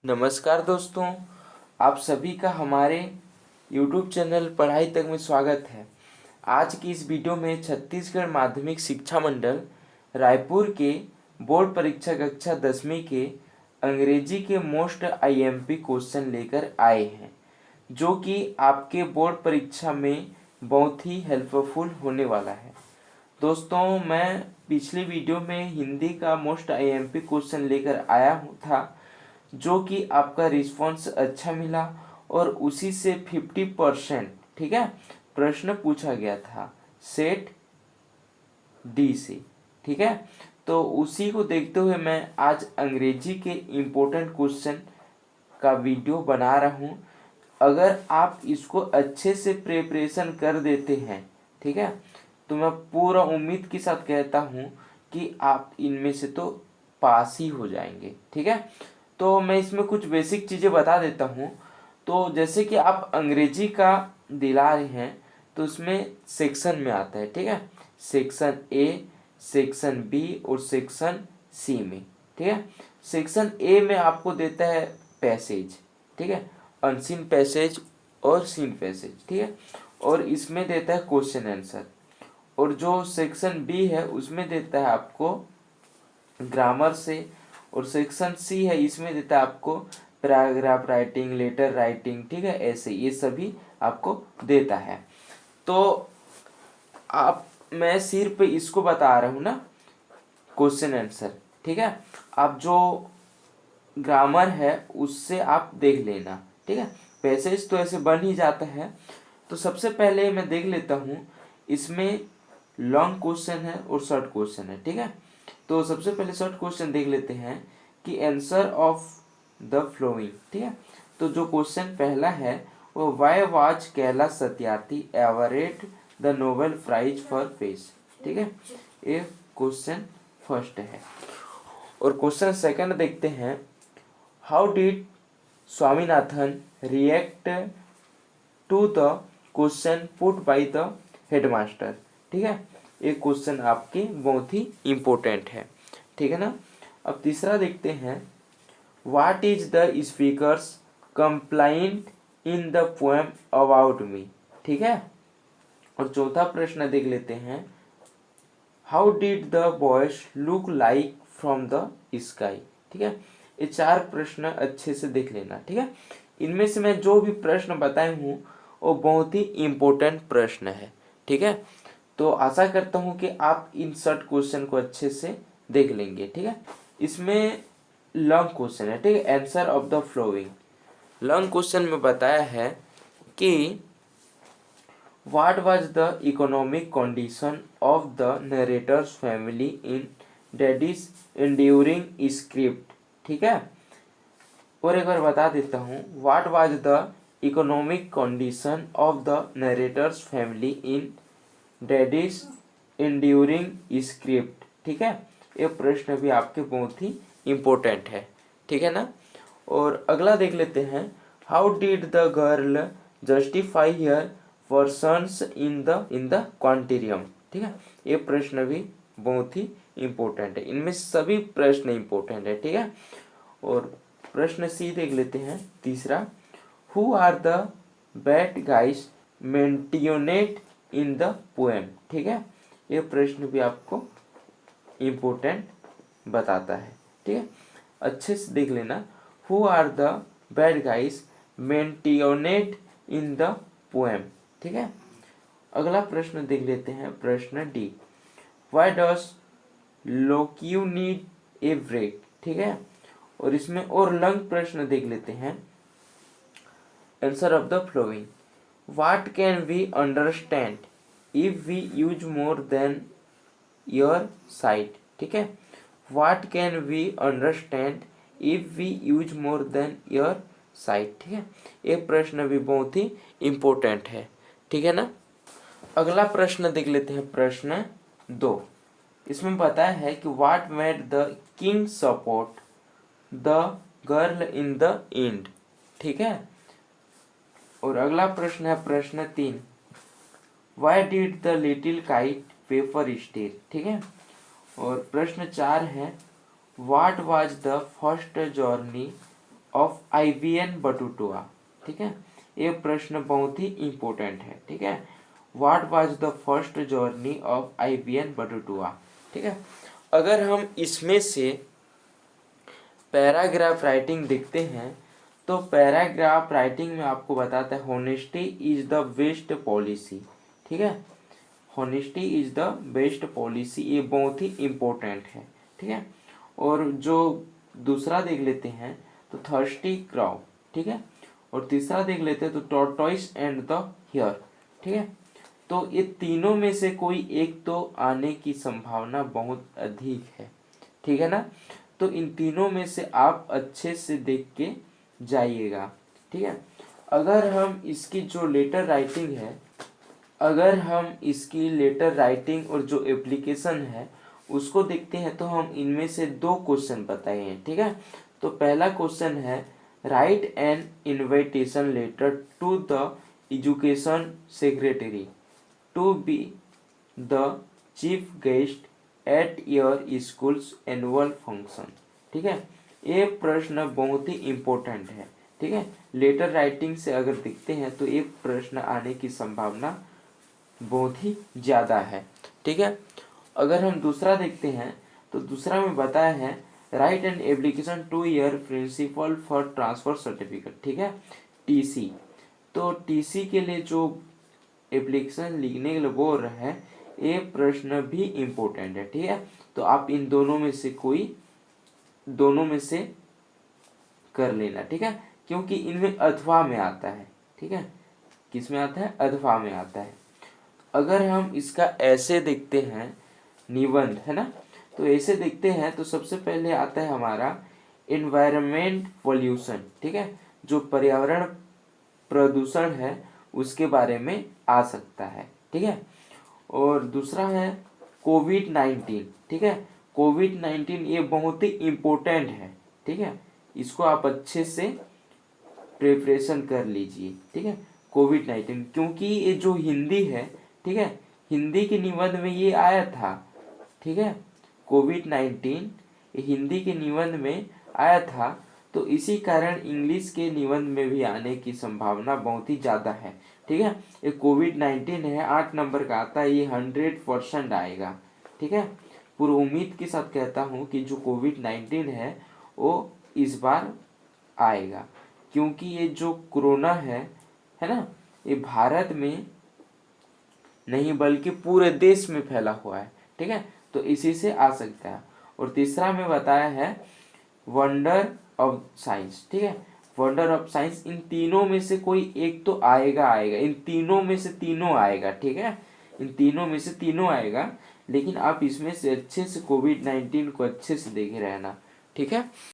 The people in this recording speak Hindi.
नमस्कार दोस्तों, आप सभी का हमारे YouTube चैनल पढ़ाई तक में स्वागत है। आज की इस वीडियो में छत्तीसगढ़ माध्यमिक शिक्षा मंडल रायपुर के बोर्ड परीक्षा कक्षा 10वीं के अंग्रेजी के मोस्ट IMP क्वेश्चन लेकर आए हैं, जो कि आपके बोर्ड परीक्षा में बहुत ही हेल्पफुल होने वाला है। दोस्तों, मैं पिछली वीडियो में हिंदी का मोस्ट IMP क्वेश्चन लेकर आया था, जो कि आपका रिस्पॉन्स अच्छा मिला और उसी से 50% ठीक है प्रश्न पूछा गया था सेट डी से। ठीक है, तो उसी को देखते हुए मैं आज अंग्रेजी के इम्पोर्टेंट क्वेश्चन का वीडियो बना रहा हूँ। अगर आप इसको अच्छे से प्रिपरेशन कर देते हैं, ठीक है, तो मैं पूरा उम्मीद के साथ कहता हूँ कि आप इनमें से तो पास ही हो जाएंगे। ठीक है, तो मैं इसमें कुछ बेसिक चीज़ें बता देता हूँ। तो जैसे कि आप अंग्रेजी का दिला रहे हैं, तो उसमें सेक्शन में आता है। ठीक है, सेक्शन ए, सेक्शन बी और सेक्शन सी में। ठीक है, सेक्शन ए में आपको देता है पैसेज, ठीक है, अनसीन पैसेज और सीन पैसेज। ठीक है, और इसमें देता है क्वेश्चन आंसर। और जो सेक्शन बी है उसमें देता है आपको ग्रामर से, और सेक्शन सी है इसमें देता है आपको पैराग्राफ राइटिंग, लेटर राइटिंग। ठीक है, ऐसे ये सभी आपको देता है। तो मैं सिर्फ इसको बता रहा हूँ ना, क्वेश्चन आंसर। ठीक है, आप जो ग्रामर है उससे आप देख लेना। ठीक है, पैसेज तो ऐसे बन ही जाता है। तो सबसे पहले मैं देख लेता हूँ, इसमें लॉन्ग क्वेश्चन है और शॉर्ट क्वेश्चन है। ठीक है, तो सबसे पहले शॉर्ट क्वेश्चन देख लेते हैं कि आंसर ऑफ द फ्लोइंग। ठीक है, तो जो क्वेश्चन पहला है वो why was Kailash Satyarthi awarded the Nobel prize for peace. ठीक है, ये क्वेश्चन फर्स्ट है। और क्वेश्चन सेकंड देखते हैं, how did Swaminathan react to the question put by the headmaster. ठीक है, ये क्वेश्चन आपके बहुत ही इम्पोर्टेंट है। ठीक है ना। अब तीसरा देखते हैं, what is the speaker's complaint in the poem about me. ठीक है, और चौथा प्रश्न देख लेते हैं, how did the boys look like from the sky. ठीक है, ये चार प्रश्न अच्छे से देख लेना। ठीक है, इनमें से मैं जो भी प्रश्न बताए हूँ वो बहुत ही इम्पोर्टेंट प्रश्न है। ठीक है, तो आशा करता हूँ कि आप इन शॉर्ट क्वेश्चन को अच्छे से देख लेंगे। ठीक है, इसमें लॉन्ग क्वेश्चन है। ठीक है, answer of the flowing. Long question में बताया है कि what was the economic condition of the narrator's family in daddies enduring script. ठीक है, और एक बार बता देता हूँ, what was the economic condition of the narrator's family in daddies enduring script. ठीक है, ये प्रश्न भी आपके बहुत ही इम्पोर्टेंट है। ठीक है ना। और अगला देख लेते हैं, how did the girl justify here persons in the quanterium. ठीक है, ये प्रश्न भी बहुत ही इम्पोर्टेंट है। इनमें सभी प्रश्न इम्पोर्टेंट है। ठीक है, और प्रश्न सी देख लेते हैं तीसरा, who are the bad guys mentioned in the poem. ठीक है, ये प्रश्न भी आपको इम्पोर्टेंट बताता है। ठीक है, अच्छे से देख लेना, who are the bad guys mentioned in the poem. ठीक है, अगला प्रश्न देख लेते हैं, प्रश्न D, why does Loku need a break. ठीक है, और इसमें और लंग प्रश्न देख लेते हैं, answer of the following, what can we understand if we use more than your sight. ठीक है, what can we understand if we use more than your sight. ठीक है, ये प्रश्न भी बहुत ही इम्पोर्टेंट है। ठीक है ना। अगला प्रश्न देख लेते हैं, प्रश्न 2। इसमें बताया है कि what made the king support the girl in the end. ठीक है, और अगला प्रश्न है प्रश्न 3, why did the little kite paper stale. ठीक है, और प्रश्न 4 है, what was the first journey of Ibn Battuta. ठीक है, ये प्रश्न बहुत ही इंपॉर्टेंट है। ठीक है, what was the first journey of Ibn Battuta. ठीक है, अगर हम इसमें से पैराग्राफ राइटिंग देखते हैं तो पैराग्राफ राइटिंग में आपको बताता है honesty is the best policy. ठीक है, honesty is the best policy, ये बहुत ही इम्पोर्टेंट है। ठीक है, और जो दूसरा देख लेते हैं तो थर्स्टी क्राउ। ठीक है, और तीसरा देख लेते हैं तो टॉर्टोइस एंड द हियर। ठीक है, तो ये तीनों में से कोई एक तो आने की संभावना बहुत अधिक है। ठीक है ना, तो इन तीनों में से आप अच्छे से देख के जाइएगा। ठीक है, अगर हम इसकी जो लेटर राइटिंग है, अगर हम इसकी लेटर राइटिंग और जो एप्लीकेशन है उसको देखते हैं तो हम इनमें से दो क्वेश्चन बताए हैं। ठीक है, तो पहला क्वेश्चन है write an invitation letter to the education secretary to be the chief guest at your school's annual function. ठीक है, ये प्रश्न बहुत ही इम्पोर्टेंट है। ठीक है, लेटर राइटिंग से अगर देखते हैं तो ये प्रश्न आने की संभावना बहुत ही ज़्यादा है। ठीक है, अगर हम दूसरा देखते हैं तो दूसरा में बताया है write an application to your principal for transfer certificate. ठीक है, टीसी। तो टीसी के लिए जो एप्लीकेशन लिखने के लिए बोल रहा है ये प्रश्न भी इम्पोर्टेंट है। ठीक है, तो आप इन दोनों में से कर लेना। ठीक है, क्योंकि इनमें अथवा में आता है। ठीक है, किस में आता है, अथवा में आता है। अगर हम इसका ऐसे देखते हैं निबंध, है ना, तो ऐसे देखते हैं तो सबसे पहले आता है हमारा एनवायरनमेंट पोल्यूशन। ठीक है, जो पर्यावरण प्रदूषण है उसके बारे में आ सकता है। ठीक है, और दूसरा है कोविड-19। ठीक है, कोविड-19 ये बहुत ही इम्पोर्टेंट है। ठीक है, इसको आप अच्छे से प्रिपरेशन कर लीजिए। ठीक है, कोविड-19 क्योंकि ये जो हिंदी है, ठीक है, हिंदी के निबंध में ये आया था। ठीक है, कोविड-19 हिंदी के निबंध में आया था, तो इसी कारण इंग्लिश के निबंध में भी आने की संभावना बहुत ही ज़्यादा है। ठीक है, ये कोविड-19 है 8 नंबर का आता है, ये 100% आएगा। ठीक है, पूरी उम्मीद के साथ कहता हूँ कि जो कोविड-19 है वो इस बार आएगा, क्योंकि ये जो कोरोना है ना, ये भारत में नहीं बल्कि पूरे देश में फैला हुआ है। ठीक है, तो इसी से आ सकता है। और तीसरा में बताया है वंडर ऑफ साइंस। ठीक है, वंडर ऑफ साइंस, इन तीनों में से कोई एक तो आएगा, इन तीनों में से तीनों आएगा। ठीक है, इन तीनों में से तीनों आएगा, लेकिन आप इसमें से अच्छे से कोविड-19 को अच्छे से देखे रहना। ठीक है।